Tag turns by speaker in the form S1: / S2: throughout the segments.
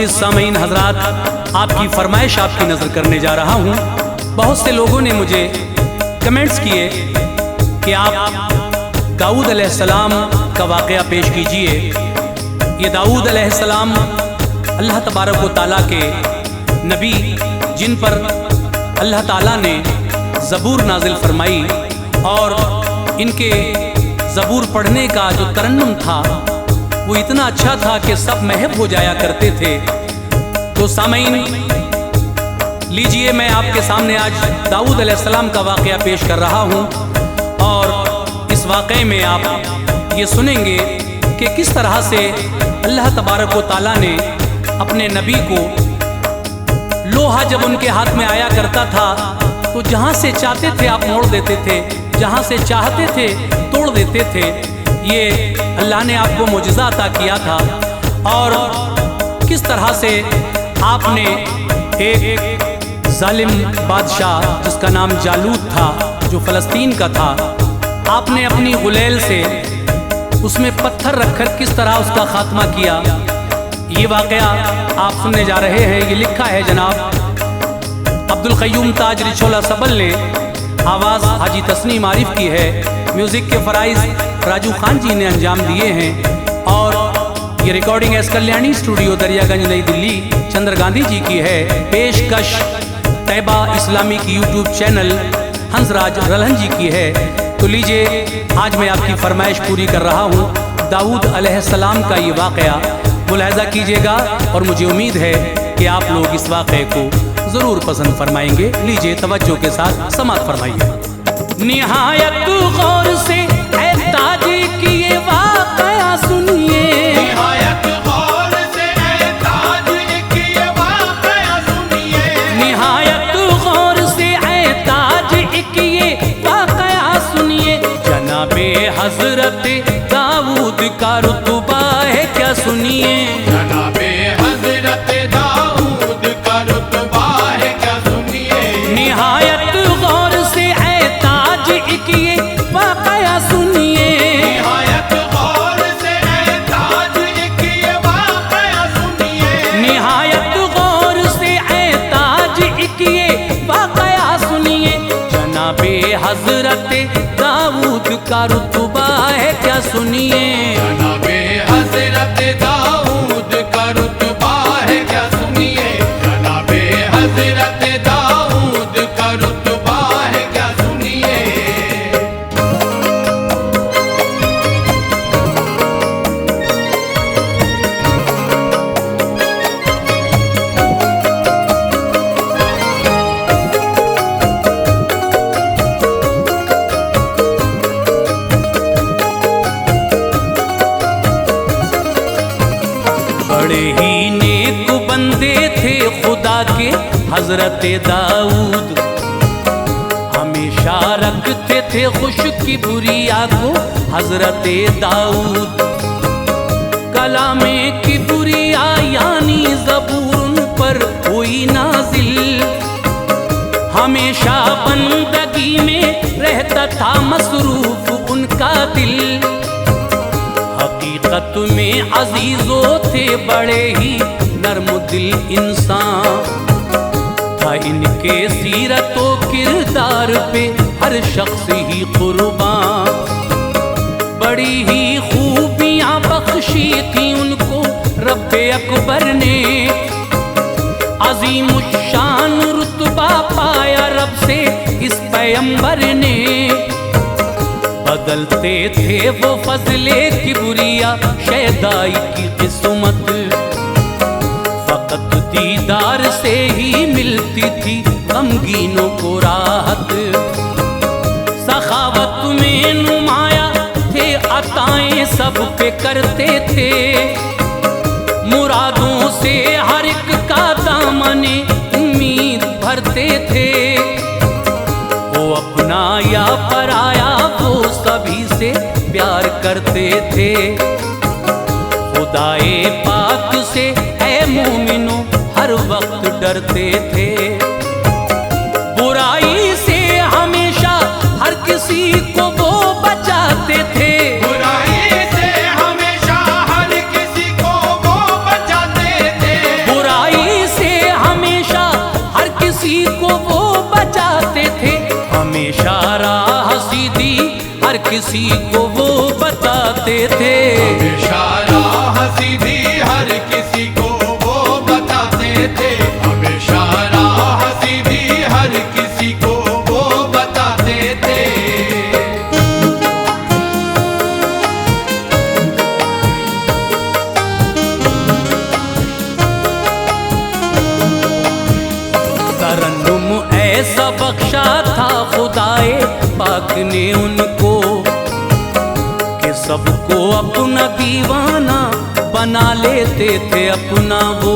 S1: मुअज़्ज़िज़ सामीन हज़रात, आपकी फरमाइश आपकी नज़र करने जा रहा हूँ। बहुत से लोगों ने मुझे कमेंट्स किए कि आप दाऊद अलैहिस्सलाम का वाक़या पेश कीजिए। ये दाऊद अलैहिस्सलाम अल्लाह तबारक व तआला के नबी, जिन पर अल्लाह ताला ने ज़बूर नाजिल फरमाई और इनके ज़बूर पढ़ने का जो तरन्नुम था वो इतना अच्छा था कि सब महब हो जाया करते थे। तो सामीन, लीजिए मैं आपके सामने आज दाऊद अलैहिस्सलाम का वाक़या पेश कर रहा हूँ और इस वाक़े में आप ये सुनेंगे कि किस तरह से अल्लाह तबारक व तआला ने अपने नबी को, लोहा जब उनके हाथ में आया करता था तो जहाँ से चाहते थे आप मोड़ देते थे, जहाँ से चाहते थे तोड़ देते थे। ये अल्लाह ने आपको मोजज़ा अता किया था। और किस तरह से आपने एक जालिम बादशाह जिसका नाम जालूत था, जो फ़लस्तीन का था, आपने अपनी गुलेल से उसमें पत्थर रखकर किस तरह उसका खात्मा किया। ये वाक़या आप सुनने जा रहे हैं। ये लिखा है जनाब अब्दुल क़य्यूम ताज रिछोला सबल ने, आवाज़ हाजी तस्नीम आरिफ की है, म्यूज़िक के फ़राइज़ राजू खान जी ने अंजाम दिए हैं और ये recording S Kalyani studio Dariyaganj Nai Delhi Chandra Gandhi ji की है। पेशकश Taiba Islamic YouTube channel Hansraj Ralhan ji की है। तो लीजिए आज मैं आपकी फरमाइश पूरी कर रहा हूँ। दाऊद अलैहिस्सलाम का ये वाक़या मुलाहिज़ा कीजिएगा और मुझे उम्मीद है कि आप लोग इस वाक़े को ज़रूर पसंद फरमाएंगे। लीजिए तवज्जो के साथ समाअत फरमाइए। निहायत गौर से ऐ ताज की ये वाक़या सुनिए,
S2: निहायत गौर से ऐ ताज की ये वाक़या सुनिए,
S1: निहायत गौर से ऐ ताज की ये वाक़या सुनिए। जनाबे हज़रत दाऊद का रुतबा है क्या सुनिए,
S2: जनाबे हज़रत दाऊद का रुतबा है क्या सुनिए।
S1: निहायत गौर से ऐ ताज की ये वाक़या सुनिए,
S2: निहायत गौर से ऐ ताज की ये वाक़या सुनिए,
S1: निहायत गौर से ऐ ताज की ये वाक़या सुनिए। जनाबे हज़रत दाऊद का रुतबा है क्या सुनिए,
S2: जनाबे हज़रत दाऊद का रुतबा है क्या सुनिए, जनाबे हज़रत दाऊद का रुतबा है क्या सुनिए।
S1: बड़े ही नेक बंदे थे खुदा के हजरत दाऊद, हमेशा रखते थे खुश की बुरिया को हजरत दाऊद। कलामे की बुरिया यानी ज़बूर उन पर हुई नाजिल, हमेशा बंदगी में रहता था मसरूफ उनका दिल। हकीकत में अजीजों थे बड़े ही नर्म दिल इंसान, था इनके सीरतो किरदार पे हर शख्स ही कुर्बान। बड़ी ही खूबियाँ बख्शी थी उनको रब्बे अकबर ने, अजीम शान रुतबा पाया रब से इस पैगंबर ने। बदलते थे वो फजले की बुरिया शैदाई की किस्मत, फकत दीदार से ही मिलती थी गमगीनों को राहत। सखावत में नुमाया थे अताएं सब पे करते थे, मुरादों से हर एक का दामने उम्मीद भरते थे। वो अपना या पराया वो सभी से प्यार करते थे। खुदाए पाक से ऐ मोमिनो हर वक्त डरते थे, बुराई से हमेशा हर किसी को वो बचाते थे।
S2: बुराई से हमेशा हर किसी को वो बचाते थे,
S1: सीधी हर किसी को वो बताते थे।
S2: हमेशा राह सीधी हर किसी को वो बताते थे। हमेशा राह सीधी हर किसी को वो बताते थे।
S1: तरन्नुम ऐसा बख्शा था खुदाए पाक ने उनको कि सबको अपना दीवाना बना लेते थे अपना वो।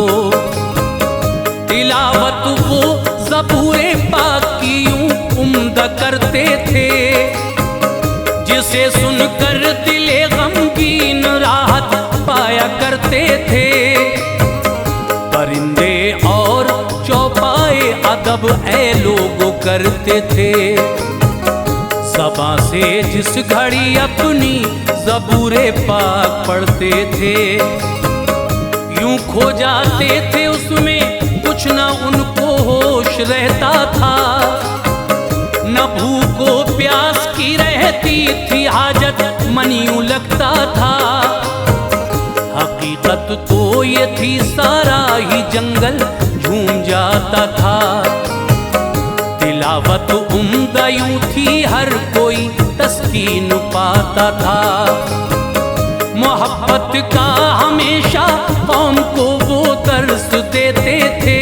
S1: तिलावत वो ज़बूरे पाक की यूं उम्दा करते थे, जिसे सुनकर दिले गमगीन राहत पाया करते थे। परिंदे और चौपाए अदब ऐ लोगों करते थे, ज़बां से जिस घड़ी अपनी ज़बूरे पाक पढ़ते थे। यूं खो जाते थे उसमें कुछ न उनको होश रहता था, न भूखो प्यास की रहती थी हाजत मन यूं लगता था। हकीकत तो ये थी सारा ही जंगल झूम जाता था। तिलावत उम्दा यूं थी हर कोई तस्कीन पाता था। मोहब्बत का हमेशा कौम को वो दर्स देते थे।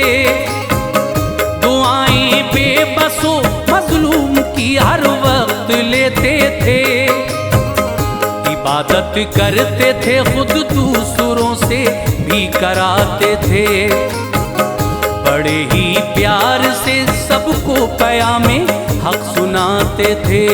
S1: दुआएं बेबसो मजलूम की हर वक्त लेते थे। इबादत करते थे खुद दूसरों से भी कराते थे। बड़े ही प्यार से सबको पयामे हक सुनाते थे।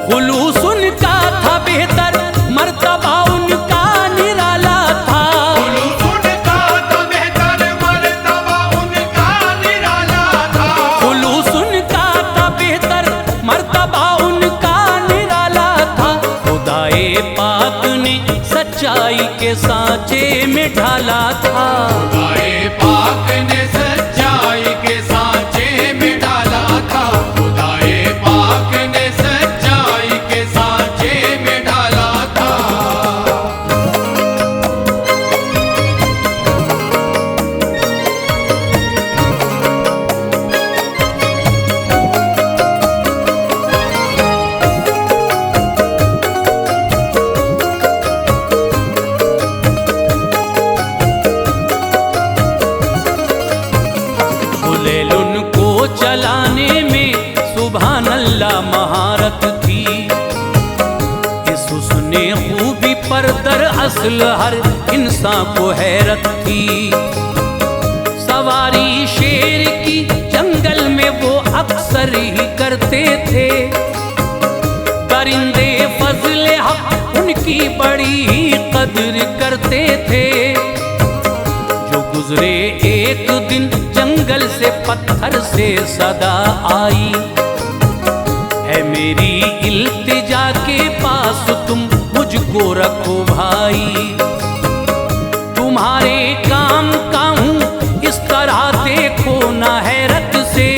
S1: खुलूस उनका था बेहतर, मर्तबा उनका निराला था।
S2: खुलूस उनका था बेहतर, मर्तबा उनका निराला था।
S1: खुलूस उनका था बेहतर, मर्तबा उनका निराला था। खुदाए पाक ने सच्चाई के सांचे में ढाला था।
S2: खुदाए पाक ने सच्चाई के सांचे में डाला था। खुदाए पाक ने सच्चाई के सांचे में डाला था।
S1: बुलेल उनको चलाने में सुभान अल्लाह महारत थी। इस हुस्ने खूबी पर दरअसल हर इंसान को हैरत थी। सवारी शेर की जंगल में वो अक्सर ही करते थे। परिंदे फजले हक उनकी बड़ी ही कदर करते थे। जो गुजरे एक दिन जंगल से पत्थर से सदा आई, है मेरी इल्तिजा के पास तुम मुझको रखो भाई। तुम्हारे काम का हूँ इस तरह देखो ना हैरत से।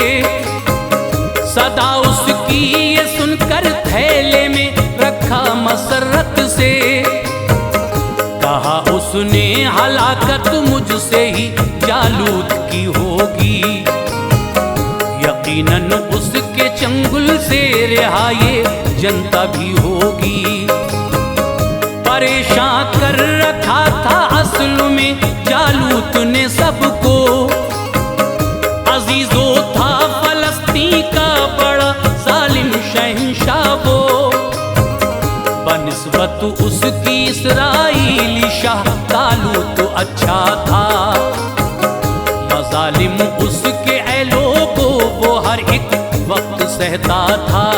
S1: सदा उसकी ये सुनकर थैले में रखा मसरत से। कहा उसने हलाकत मुझसे ही जालूत की होगी। यकीनन उसके चंगुल से रिहाए जनता भी होगी। परेशान कर रखा था असल में जालूत ने सबको। अजीजो था फलस्तीन का बड़ा जालिम शहंशाह वो। बनिस्बत उसकी इसराइली शाह तालूत अच्छा था। मजालिम उसके ऐलो को वो हर एक वक्त सहता था।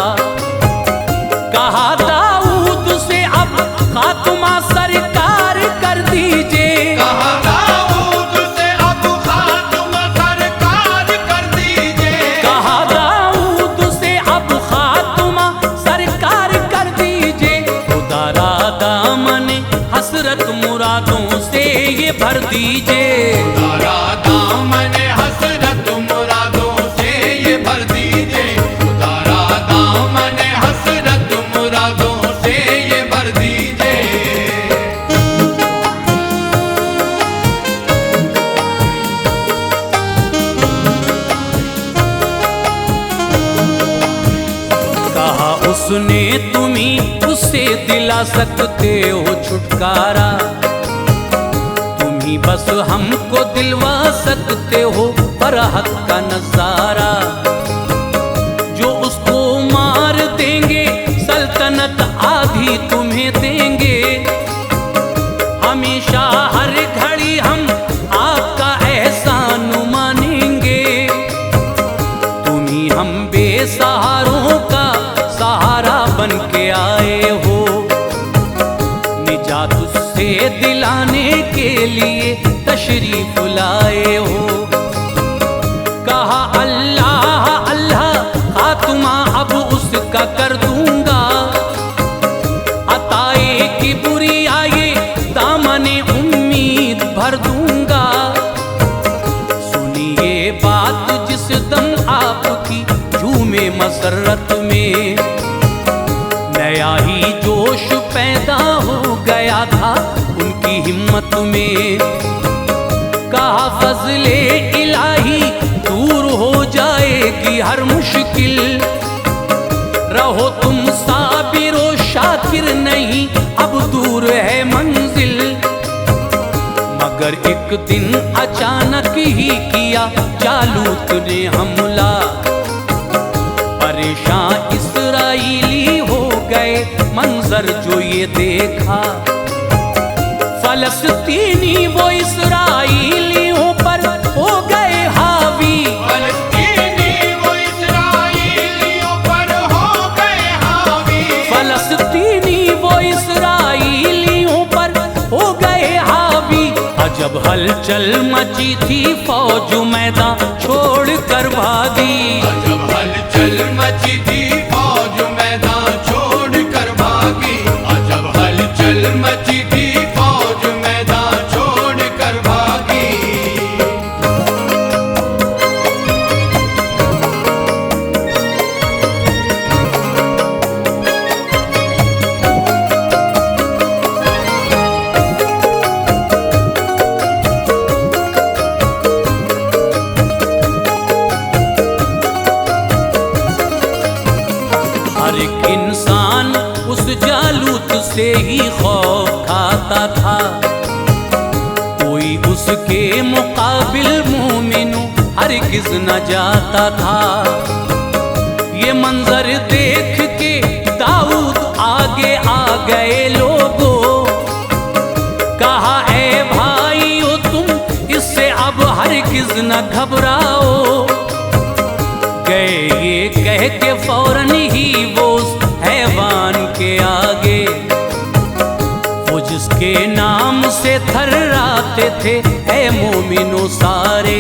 S1: कहा दाऊद से अब खात्मा सरकार कर दीजिए।
S2: कहा दाऊद से अब खात्मा सरकार कर दीजिए।
S1: कहा दाऊद से अब खात्मा सरकार कर दीजिए। खुदा रा दामन हसरत मुरादों से ये भर दीजिए।
S2: खुदा दामन हसरत मुरादों से ये भर दीजिए। खुदा दामन
S1: हुस्ने तुम्ही उससे दिला सकते हो छुटकारा, तुम्ही बस हमको दिलवा सकते हो बरहक का नजारा। जो उसको मार देंगे सल्तनत आधी तुम्हें देंगे, हमेशा हर घड़ी हम आपका एहसान मानेंगे। तुम्ही हम बेसहारों का सहारा बन के आए हो, निजात उससे दिलाने के लिए तशरीफ लाए हो। कहा अल्लाह अल्लाह खात्मा अब उसका कर दूंगा, अताए की बुरी आए दामने उम्मीद भर दूंगा। सुनिए बात जिस दम आपकी झूमे मसरत में, नया ही जोश पैदा हो गया था उनकी हिम्मत में। कहा फजले इलाही दूर हो जाएगी हर मुश्किल, रहो तुम साबिरो शाकिर नहीं अब दूर है मंजिल। मगर एक दिन अचानक ही किया जालूत ने हमला, परेशान इस्राएली हो गए मंजर जो ये देखा। फलस्तीनी वो इस्राएलियों पर हो गए हावी,
S2: फलस्तीनी वो इस्राएलियों पर हो गए हावी,
S1: फलस्तीनी वो इस्राएलियों पर हो गए हावी। अजब हलचल मची थी फौज मैदान छोड़ कर भागी,
S2: अजब हलचल मची थी फौज मैदान छोड़ कर भागी, अजब हलचल मची थी फौज मैदान छोड़ कर भागी।
S1: हर एक इंसान उस जालूत से ही खौफ खाता था, कोई उसके मुकाबिल मोमिनो हरगिज न जाता था। ये मंजर देख के दाऊद आगे आ गए लोगों, कहा ए भाइयों तुम इससे अब हरगिज न घबराओ। गए ये कह के फौरन ही वो उस हैवान के आगे, वो जिसके नाम से थर्राते थे ऐ मोमिनो सारे।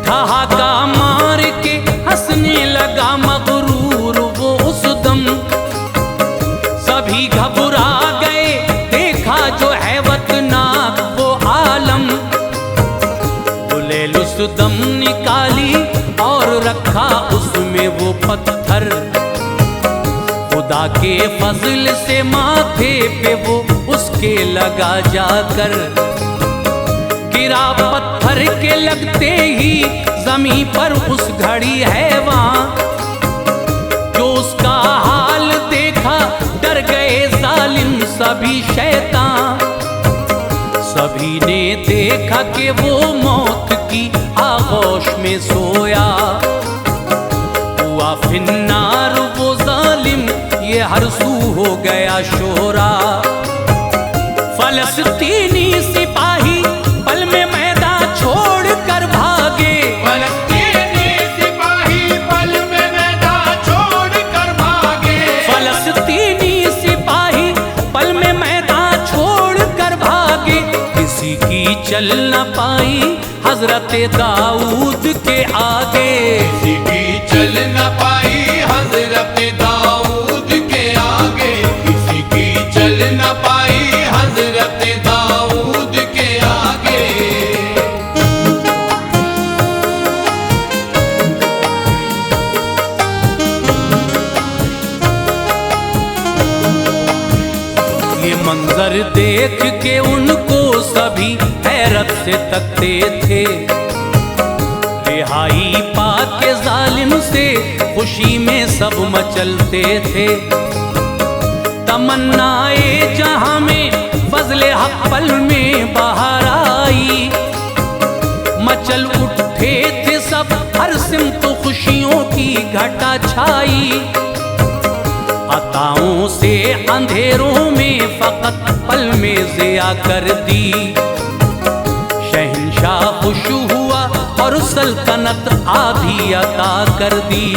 S1: ठहाका मार के हंसने लगा मगरूर वो उस दम, सभी घबरा गए देखा जो हैवतनाक वो आलम। बुलेल उस दम निकाली और रखा उसमें वो पत्थर, खुदा के फजल से माथे पे वो उसके लगा जाकर। गिरा पत्थर के लगते ही जमीन पर उस घड़ी हैवान, जो उसका हाल देखा डर गए जालिम सभी शैतान। सभी ने देखा कि वो मौत की आगोश में सोया, हुआ फिन्नार वो जालिम ये हर सू हो गया शोरा। फलस्तीनी सिपाही पल में मैदान छोड़ कर भागे,
S2: फलस्तीनी सिपाही पल में मैदान छोड़ कर भागे,
S1: फलस्तीनी सिपाही पल में मैदान छोड़ कर भागे। किसी की चल न पाई हजरत दाऊद के आगे,
S2: किसी की चल न पाई हजरत दाऊद के आगे, किसी की चल न पाई हजरत दाऊद के आगे।
S1: ये मंजर देख के उनको सभी हैरत से तकते थे। रिहाई पाके जालिम से खुशी में सब मचलते थे। तमन्नाए जहां में फजले हक पल में बाहर आई। मचल उठे थे सब, हर सिमत खुशियों की घटा छाई। अताओं से अंधेरों में फकत पल में ज़िया कर दी। शहंशाह खुश हुआ और सल्तनत आधी अता कर दी।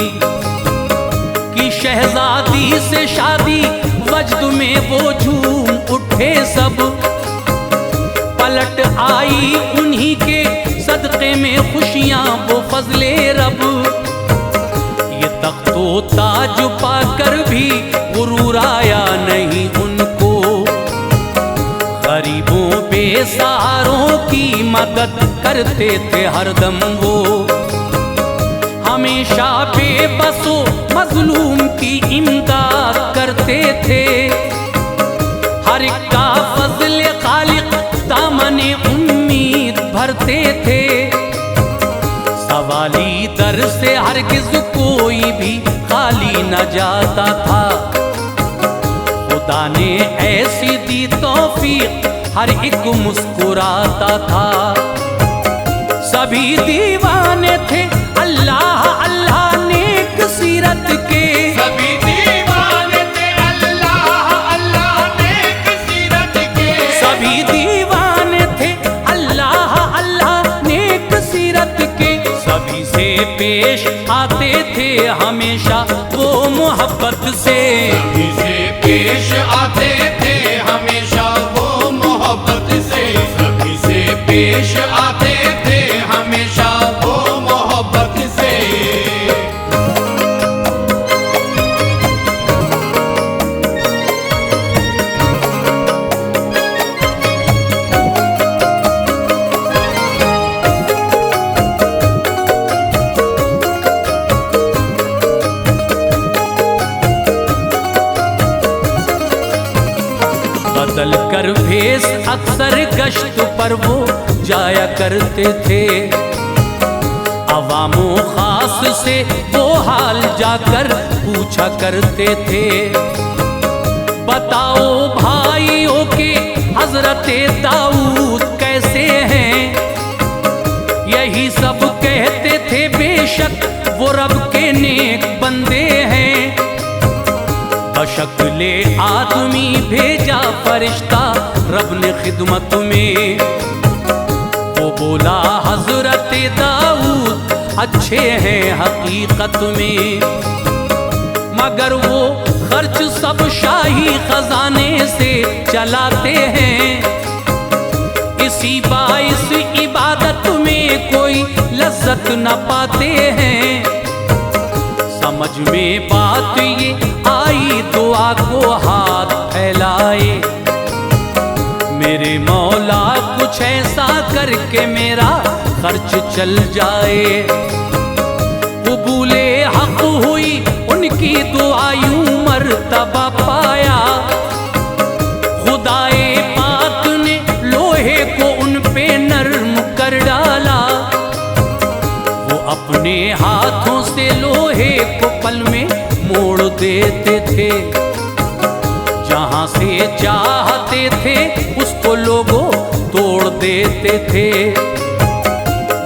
S1: कि शहजादी से शादी वजद में वो झूम उठे सब। पलट आई उन्हीं के सदक़े में खुशियां वो फजले रब। ये तख्तो ताज पाकर भी गुरूर आया नहीं उनको। गरीबों बेसहारों की मदद करते थे हरदम वो। हमेशा बेबसों मजलूम की इमदाद करते थे। हर एक का फजल खालिक दामने उम्मीद भरते थे। सवाली दर से हरगिज कोई भी खाली न जाता था। खुदा ने ऐसी दी तौफीक हर एक मुस्कुराता था। सभी दीवाने थे अल्लाह अल्लाह नेक सीरत के।
S2: सभी दीवाने थे अल्लाह अल्लाह नेक सीरत के।
S1: सभी दीवाने थे अल्लाह अल्लाह नेक सीरत के। सभी से पेश आते थे हमेशा वो मोहब्बत से।
S2: सभी से पेश आते थे हमेशा वो मोहब्बत से। सभी से पेश आते थे हमेशा वो मोहब्बत से।
S1: बदल कर भेस अक्सर गश्त पर वो जाया करते थे। अवामो खास से वो हाल जाकर पूछा करते थे। बताओ भाइयों के हजरत दाऊद कैसे हैं। यही सब कहते थे बेशक वो रब के नेक बंदे हैं। बशक्ले आदमी भेजा फरिश्ता रब ने खिदमत में। वो बोला हजरत दाऊद अच्छे हैं हकीकत में। मगर वो खर्च सब शाही खजाने से चलाते हैं। इसी बाइस इबादत में कोई लज्जत न पाते हैं। समझ में बात ये आई दुआ को हाथ फैलाए। मेरे मौला कुछ ऐसा करके मेरा खर्च चल जाए। कबूले हक हुई उनकी दुआ यूं मर्तबा पाया। खुदाए पाक ने लोहे को उन पे नरम कर डाला। वो अपने हाथों से लोहे को पल में मोड़ देते थे। जहां से चाहते थे उसको लोगों तोड़ देते थे।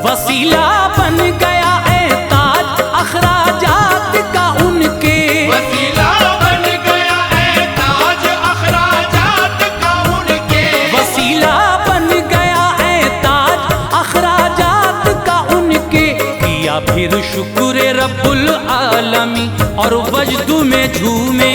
S1: वसीला बन गया एताज अखराजात का उनके।
S2: वसीला बन गया एताज अखराजात का उनके।
S1: वसीला बन गया एताज अखराजात का उनके। किया फिर शुक्र रब्बुल आलमी और वजद में झूमे।